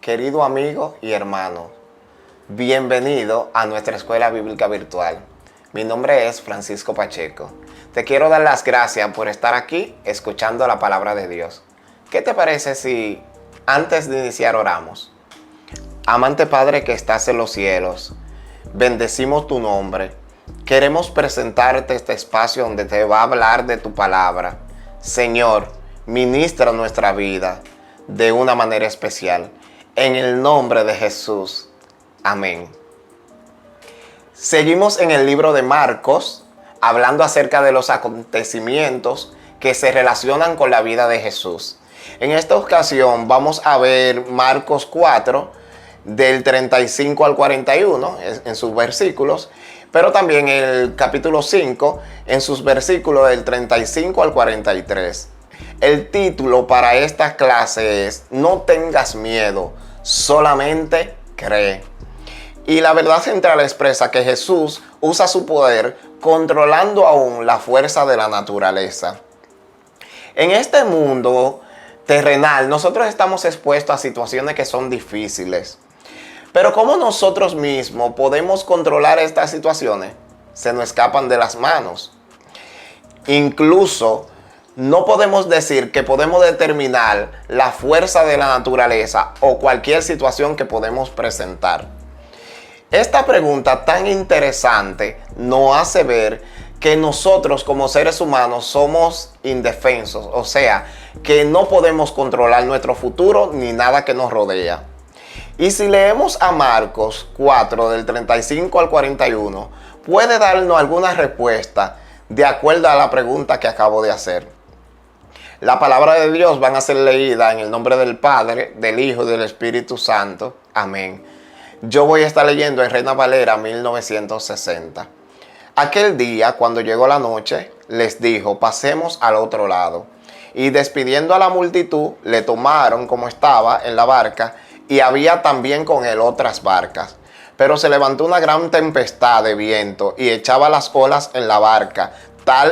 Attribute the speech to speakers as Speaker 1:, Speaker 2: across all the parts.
Speaker 1: Querido amigo y hermano, bienvenido a nuestra escuela bíblica virtual. Mi nombre es Francisco Pacheco. Te quiero dar las gracias por estar aquí escuchando la palabra de Dios. ¿Qué te parece si antes de iniciar oramos? Amante Padre que estás en los cielos, bendecimos tu nombre. Queremos presentarte este espacio donde te va a hablar de tu palabra. Señor, ministra nuestra vida de una manera especial. En el nombre de Jesús. Amén. Seguimos en el libro de Marcos, hablando acerca de los acontecimientos que se relacionan con la vida de Jesús. En esta ocasión vamos a ver Marcos 4, del 35 al 41, en sus versículos, pero también el capítulo 5, en sus versículos del 35 al 43. El título para esta clase es No tengas miedo, solamente cree. Y la verdad central expresa que Jesús usa su poder controlando aún la fuerza de la naturaleza. En este mundo terrenal nosotros estamos expuestos a situaciones que son difíciles. Pero ¿cómo nosotros mismos podemos controlar estas situaciones? Se nos escapan de las manos. Incluso no podemos decir que podemos determinar la fuerza de la naturaleza o cualquier situación que podemos presentar. Esta pregunta tan interesante nos hace ver que nosotros como seres humanos somos indefensos, o sea, que no podemos controlar nuestro futuro ni nada que nos rodea. Y si leemos a Marcos 4, del 35 al 41, puede darnos alguna respuesta de acuerdo a la pregunta que acabo de hacer. La palabra de Dios van a ser leída en el nombre del Padre, del Hijo y del Espíritu Santo. Amén. Yo voy a estar leyendo en Reina Valera 1960. Aquel día, cuando llegó la noche, les dijo, pasemos al otro lado. Y despidiendo a la multitud, le tomaron como estaba en la barca, y había también con él otras barcas. Pero se levantó una gran tempestad de viento y echaba las olas en la barca,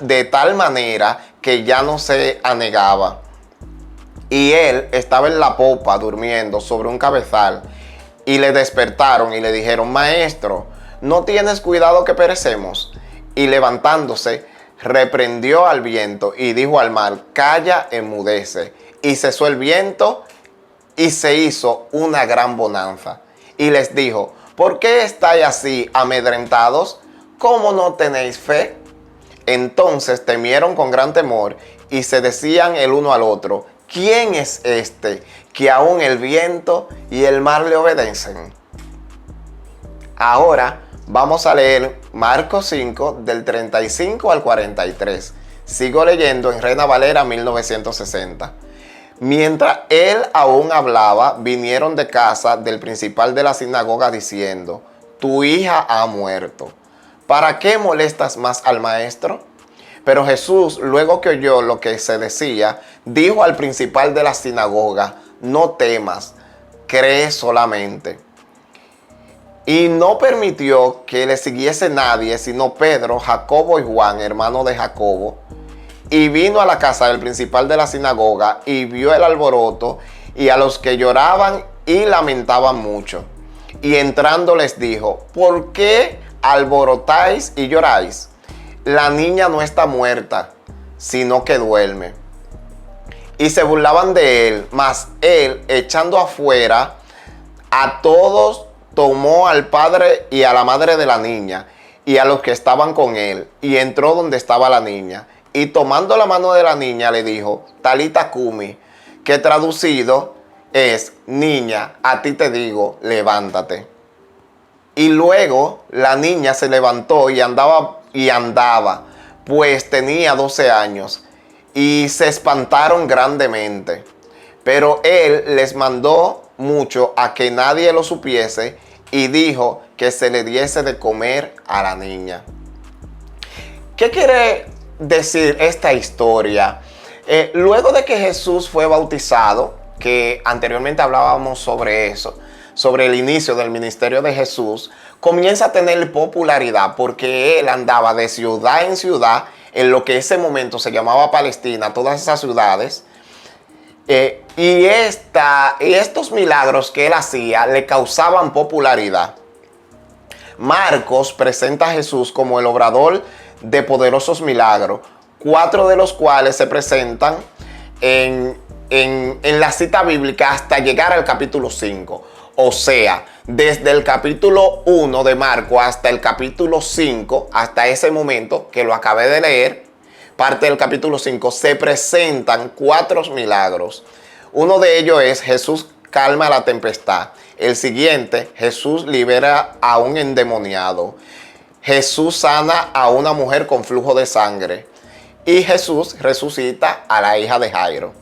Speaker 1: de tal manera que ya no se anegaba. Y él estaba en la popa durmiendo sobre un cabezal. Y le despertaron y le dijeron, Maestro, ¿no tienes cuidado que perecemos? Y levantándose, reprendió al viento y dijo al mar, Calla, enmudece. Y cesó el viento y se hizo una gran bonanza. Y les dijo, ¿por qué estáis así amedrentados? ¿Cómo no tenéis fe? Entonces temieron con gran temor y se decían el uno al otro, ¿quién es este que aún el viento y el mar le obedecen? Ahora vamos a leer Marcos 5 del 35 al 43. Sigo leyendo en Reina Valera 1960. Mientras él aún hablaba, vinieron de casa del principal de la sinagoga diciendo, tu hija ha muerto. ¿Para qué molestas más al maestro? Pero Jesús, luego que oyó lo que se decía, dijo al principal de la sinagoga, no temas, cree solamente. Y no permitió que le siguiese nadie, sino Pedro, Jacobo y Juan, hermano de Jacobo. Y vino a la casa del principal de la sinagoga y vio el alboroto y a los que lloraban y lamentaban mucho. Y entrando les dijo, ¿por qué alborotáis y lloráis? La niña no está muerta, sino que duerme. Y se burlaban de él, mas él, echando afuera a todos, tomó al padre y a la madre de la niña y a los que estaban con él, y entró donde estaba la niña. Y tomando la mano de la niña le dijo, Talita cumi, que traducido es, niña, a ti te digo, levántate. Y luego la niña se levantó y andaba, pues tenía 12 años, y se espantaron grandemente. Pero él les mandó mucho a que nadie lo supiese, y dijo que se le diese de comer a la niña. ¿Qué quiere decir esta historia? Luego de que Jesús fue bautizado, que anteriormente hablábamos sobre eso, sobre el inicio del ministerio de Jesús, comienza a tener popularidad porque él andaba de ciudad en ciudad en lo que ese momento se llamaba Palestina, todas esas ciudades, Y estos milagros que él hacía le causaban popularidad. Marcos presenta a Jesús como el obrador de poderosos milagros, 4 de los cuales se presentan en la cita bíblica hasta llegar al capítulo 5. O sea, desde el capítulo 1 de Marcos hasta el capítulo 5, hasta ese momento que lo acabé de leer, parte del capítulo 5, se presentan 4 milagros. Uno de ellos es Jesús calma la tempestad. El siguiente, Jesús libera a un endemoniado. Jesús sana a una mujer con flujo de sangre. Y Jesús resucita a la hija de Jairo.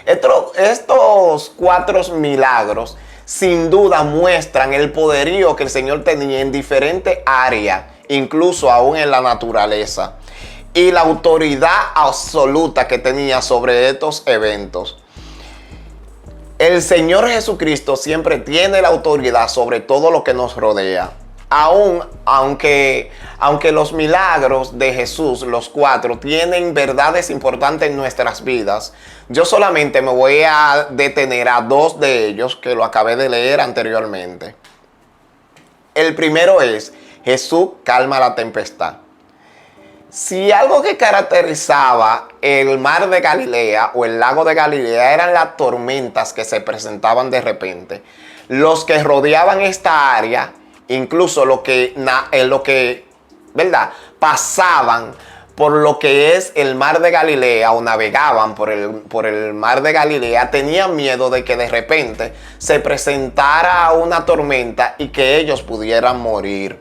Speaker 1: Estos 4 milagros sin duda muestran el poderío que el Señor tenía en diferentes áreas, incluso aún en la naturaleza, y la autoridad absoluta que tenía sobre estos eventos. El Señor Jesucristo siempre tiene la autoridad sobre todo lo que nos rodea. Aunque los milagros de Jesús, los 4, tienen verdades importantes en nuestras vidas, yo solamente me voy a detener a 2 de ellos que lo acabé de leer anteriormente. El primero es, Jesús calma la tempestad. Si algo que caracterizaba el mar de Galilea o el lago de Galilea eran las tormentas que se presentaban de repente, los que rodeaban esta área, incluso lo que ¿verdad?, pasaban por lo que es el mar de Galilea o navegaban por el mar de Galilea, tenían miedo de que de repente se presentara una tormenta y que ellos pudieran morir.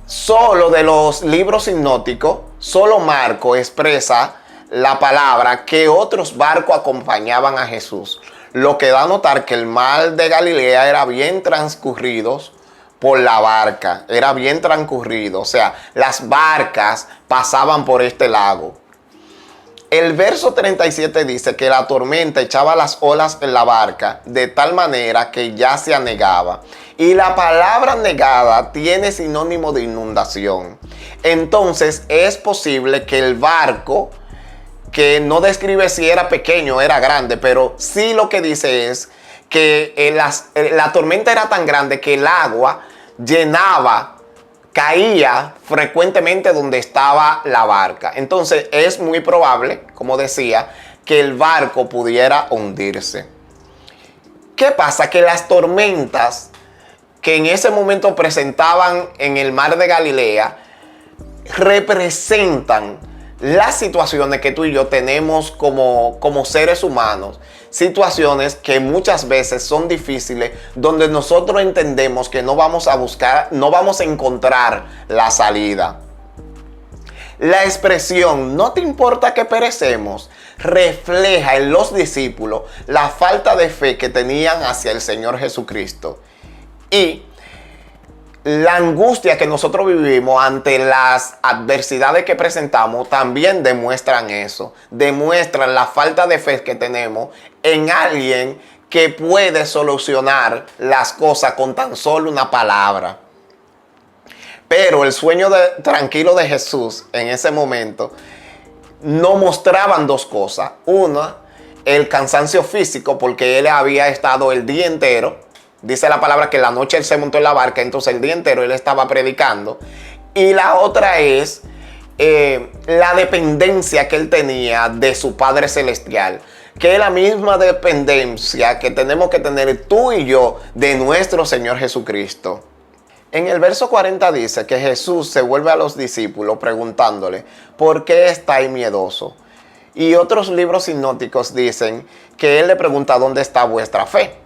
Speaker 1: Solo de los libros sinópticos, solo Marco expresa la palabra que otros barcos acompañaban a Jesús, lo que da a notar que el mar de Galilea era bien transcurrido por la barca, era bien transcurrido, o sea, las barcas pasaban por este lago. El verso 37 dice que la tormenta echaba las olas en la barca de tal manera que ya se anegaba. Y la palabra anegada tiene sinónimo de inundación. Entonces es posible que el barco, que no describe si era pequeño o era grande, pero sí lo que dice es que la tormenta era tan grande que el agua caía frecuentemente donde estaba la barca. Entonces es muy probable, como decía, que el barco pudiera hundirse. ¿Qué pasa? Que las tormentas que en ese momento presentaban en el mar de Galilea representan las situaciones que tú y yo tenemos como seres humanos. Situaciones que muchas veces son difíciles, donde nosotros entendemos que no vamos a encontrar la salida. La expresión "no te importa que perecemos" refleja en los discípulos la falta de fe que tenían hacia el Señor Jesucristo. Y la angustia que nosotros vivimos ante las adversidades que presentamos también demuestran eso. Demuestran la falta de fe que tenemos en alguien que puede solucionar las cosas con tan solo una palabra. Pero el sueño tranquilo de Jesús en ese momento no mostraban 2 cosas. Una, el cansancio físico, porque él había estado el día entero. Dice la palabra que en la noche él se montó en la barca, entonces el día entero él estaba predicando. Y la otra es la dependencia que él tenía de su Padre Celestial, que es la misma dependencia que tenemos que tener tú y yo de nuestro Señor Jesucristo. En el verso 40 dice que Jesús se vuelve a los discípulos preguntándole: ¿por qué estáis miedosos? Y otros libros sinópticos dicen que él le pregunta: ¿dónde está vuestra fe?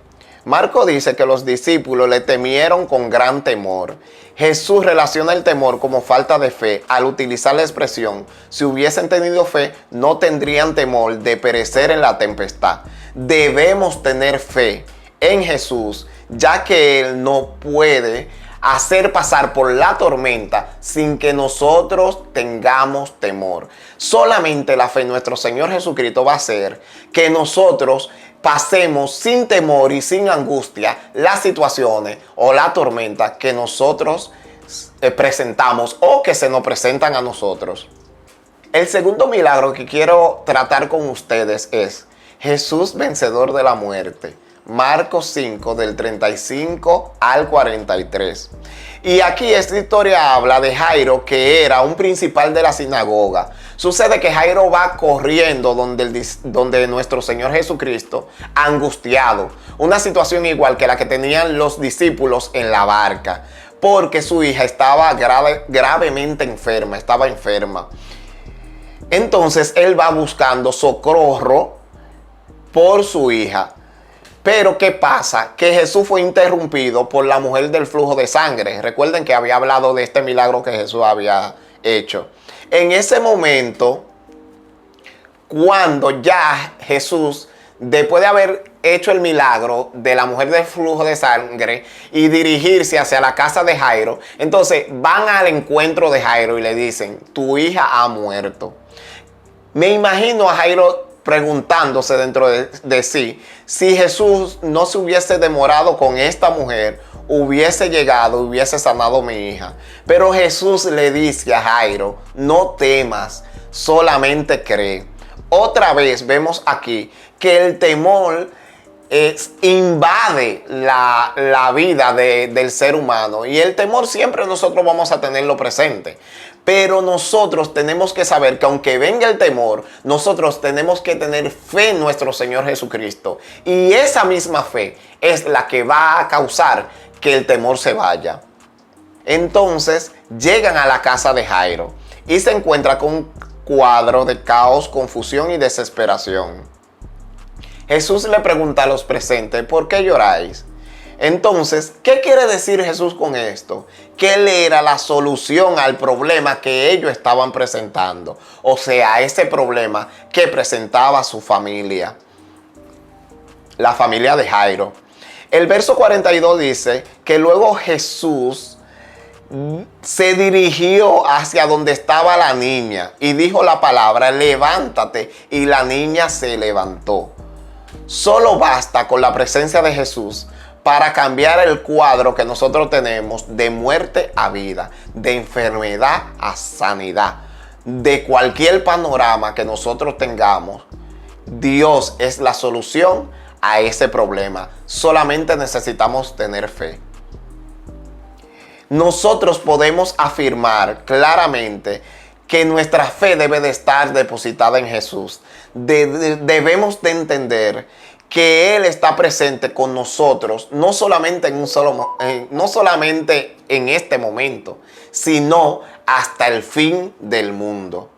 Speaker 1: Marco dice que los discípulos le temieron con gran temor. Jesús relaciona el temor como falta de fe al utilizar la expresión: si hubiesen tenido fe, no tendrían temor de perecer en la tempestad. Debemos tener fe en Jesús, ya que Él no puede hacer pasar por la tormenta sin que nosotros tengamos temor. Solamente la fe en nuestro Señor Jesucristo va a hacer que nosotros pasemos sin temor y sin angustia las situaciones o la tormenta que nosotros presentamos o que se nos presentan a nosotros. El segundo milagro que quiero tratar con ustedes es Jesús vencedor de la muerte. Marcos 5 del 35 al 43. Y aquí esta historia habla de Jairo, que era un principal de la sinagoga. Sucede que Jairo va corriendo donde nuestro Señor Jesucristo, angustiado. Una situación igual que la que tenían los discípulos en la barca, porque su hija estaba gravemente enferma, estaba enferma. Entonces él va buscando socorro por su hija. Pero ¿qué pasa? Que Jesús fue interrumpido por la mujer del flujo de sangre. Recuerden que había hablado de este milagro que Jesús había hecho. En ese momento, cuando ya Jesús, después de haber hecho el milagro de la mujer del flujo de sangre y dirigirse hacia la casa de Jairo, entonces van al encuentro de Jairo y le dicen, tu hija ha muerto. Me imagino a Jairo preguntándose dentro de sí, si Jesús no se hubiese demorado con esta mujer, hubiese llegado, hubiese sanado a mi hija. Pero Jesús le dice a Jairo, no temas, solamente cree. Otra vez vemos aquí que el temor invade la vida del ser humano, y el temor siempre nosotros vamos a tenerlo presente. Pero nosotros tenemos que saber que aunque venga el temor, nosotros tenemos que tener fe en nuestro Señor Jesucristo. Y esa misma fe es la que va a causar que el temor se vaya. Entonces llegan a la casa de Jairo y se encuentra con un cuadro de caos, confusión y desesperación. Jesús le pregunta a los presentes, ¿por qué lloráis? Entonces, ¿qué quiere decir Jesús con esto? Que Él era la solución al problema que ellos estaban presentando. O sea, ese problema que presentaba su familia. La familia de Jairo. El verso 42 dice que luego Jesús se dirigió hacia donde estaba la niña y dijo la palabra, levántate, y la niña se levantó. Solo basta con la presencia de Jesús para cambiar el cuadro que nosotros tenemos de muerte a vida, de enfermedad a sanidad, de cualquier panorama que nosotros tengamos. Dios es la solución a ese problema. Solamente necesitamos tener fe. Nosotros podemos afirmar claramente que nuestra fe debe de estar depositada en Jesús. Debemos de entender que Él está presente con nosotros, no solamente no solamente en este momento, sino hasta el fin del mundo.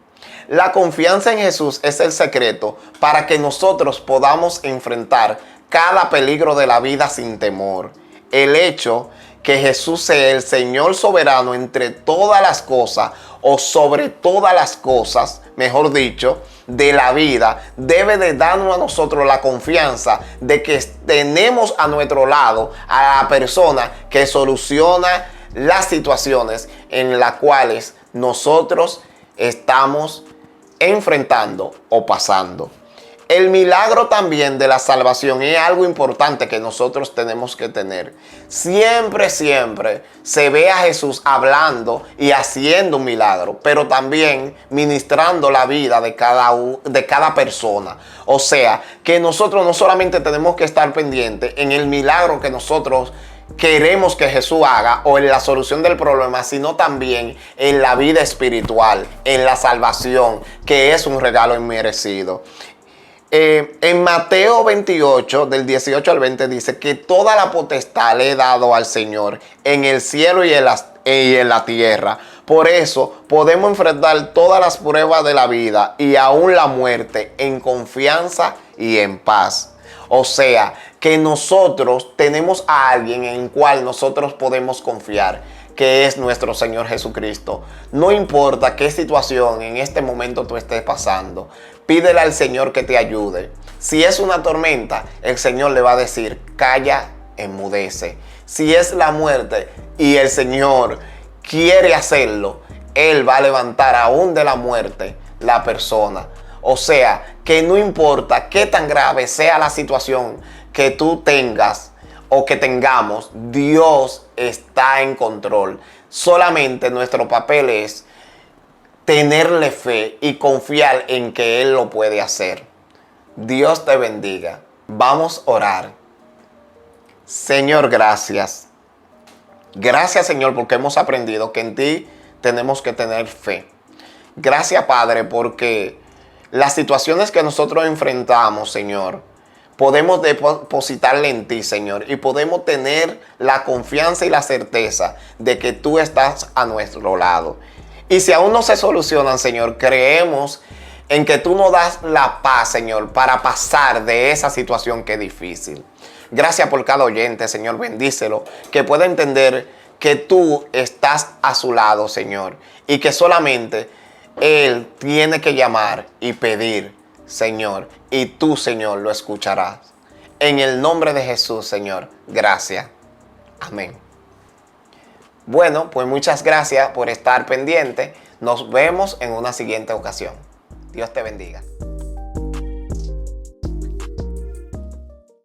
Speaker 1: La confianza en Jesús es el secreto para que nosotros podamos enfrentar cada peligro de la vida sin temor. El hecho que Jesús sea el Señor soberano entre todas las cosas, o sobre todas las cosas, mejor dicho, de la vida, debe de darnos a nosotros la confianza de que tenemos a nuestro lado a la persona que soluciona las situaciones en las cuales nosotros estamos enfrentando o pasando. El milagro también de la salvación es algo importante que nosotros tenemos que tener. Siempre se ve a Jesús hablando y haciendo un milagro, pero también ministrando la vida de cada persona. O sea, que nosotros no solamente tenemos que estar pendientes en el milagro que nosotros queremos que Jesús haga o en la solución del problema, sino también en la vida espiritual, en la salvación, que es un regalo inmerecido. En Mateo 28, del 18 al 20, dice que toda la potestad le he dado al Señor en el cielo y en la tierra. Por eso podemos enfrentar todas las pruebas de la vida y aún la muerte en confianza y en paz. O sea, que nosotros tenemos a alguien en el cual nosotros podemos confiar, que es nuestro Señor Jesucristo. No importa qué situación en este momento tú estés pasando, pídele al Señor que te ayude. Si es una tormenta, el Señor le va a decir, calla, enmudece. Si es la muerte y el Señor quiere hacerlo, Él va a levantar aún de la muerte la persona. O sea, que no importa qué tan grave sea la situación que tú tengas o que tengamos, Dios está en control. Solamente nuestro papel es tenerle fe y confiar en que Él lo puede hacer. Dios te bendiga. Vamos a orar. Señor, gracias. Gracias, Señor, porque hemos aprendido que en ti tenemos que tener fe. Gracias, Padre, porque las situaciones que nosotros enfrentamos, Señor, podemos depositarle en ti, Señor, y podemos tener la confianza y la certeza de que tú estás a nuestro lado. Y si aún no se solucionan, Señor, creemos en que tú nos das la paz, Señor, para pasar de esa situación que es difícil. Gracias por cada oyente, Señor, bendícelo, que pueda entender que tú estás a su lado, Señor, y que solamente Él tiene que llamar y pedir, Señor, y tú, Señor, lo escucharás. En el nombre de Jesús, Señor, gracias. Amén. Bueno, pues muchas gracias por estar pendiente. Nos vemos en una siguiente ocasión. Dios te bendiga.